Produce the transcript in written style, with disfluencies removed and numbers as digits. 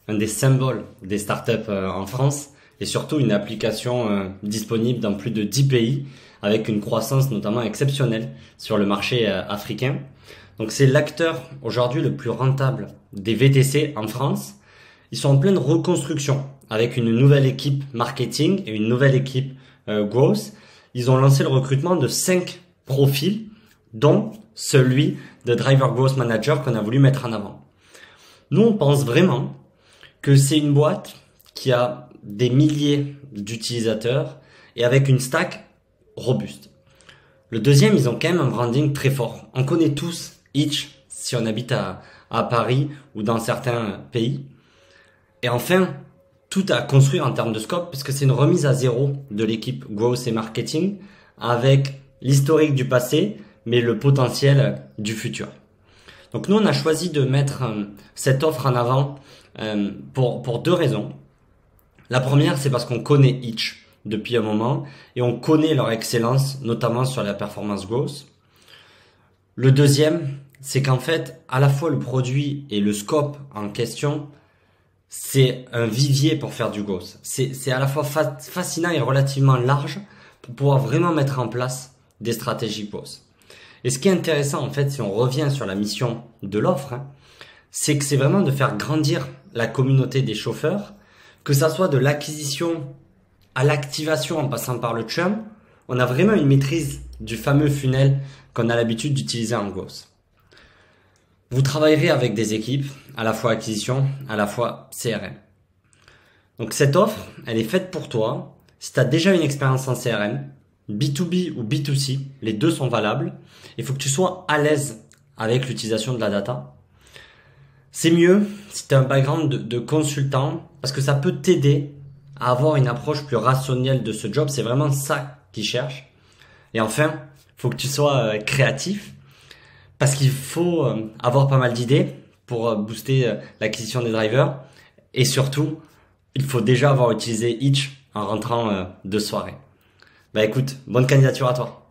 un des symboles des startups en France et surtout une application disponible dans plus de 10 pays avec une croissance notamment exceptionnelle sur le marché africain. Donc c'est l'acteur aujourd'hui le plus rentable des VTC en France. Ils sont en pleine reconstruction avec une nouvelle équipe marketing et une nouvelle équipe growth. Ils ont lancé le recrutement de 5 profils, dont celui de Driver Growth Manager qu'on a voulu mettre en avant. Nous, on pense vraiment que c'est une boîte qui a des milliers d'utilisateurs et avec une stack robuste. Le deuxième, ils ont quand même un branding très fort. On connaît tous Hitch si on habite à Paris ou dans certains pays. Et enfin, tout à construire en termes de scope, puisque c'est une remise à zéro de l'équipe Growth et Marketing avec l'historique du passé, mais le potentiel du futur. Donc nous, on a choisi de mettre cette offre en avant pour 2 raisons. La première, c'est parce qu'on connaît Hitch depuis un moment et on connaît leur excellence, notamment sur la performance growth. Le deuxième, c'est qu'en fait, à la fois le produit et le scope en question, c'est un vivier pour faire du growth. C'est à la fois fascinant et relativement large pour pouvoir vraiment mettre en place des stratégies growth. Et ce qui est intéressant, en fait, si on revient sur la mission de l'offre, c'est que c'est vraiment de faire grandir la communauté des chauffeurs, que ça soit de l'acquisition à l'activation en passant par le churn. On a vraiment une maîtrise du fameux funnel qu'on a l'habitude d'utiliser en growth. Vous travaillerez avec des équipes, à la fois acquisition, à la fois CRM. Donc cette offre, elle est faite pour toi. Si tu as déjà une expérience en CRM, B2B ou B2C, les deux sont valables. Il faut que tu sois à l'aise avec l'utilisation de la data. C'est mieux si tu as un background de consultant parce que ça peut t'aider à avoir une approche plus rationnelle de ce job. C'est vraiment ça qu'ils cherchent. Et enfin, il faut que tu sois créatif parce qu'il faut avoir pas mal d'idées pour booster l'acquisition des drivers. Et surtout, il faut déjà avoir utilisé Hitch en rentrant de soirée. Bah écoute, bonne candidature à toi.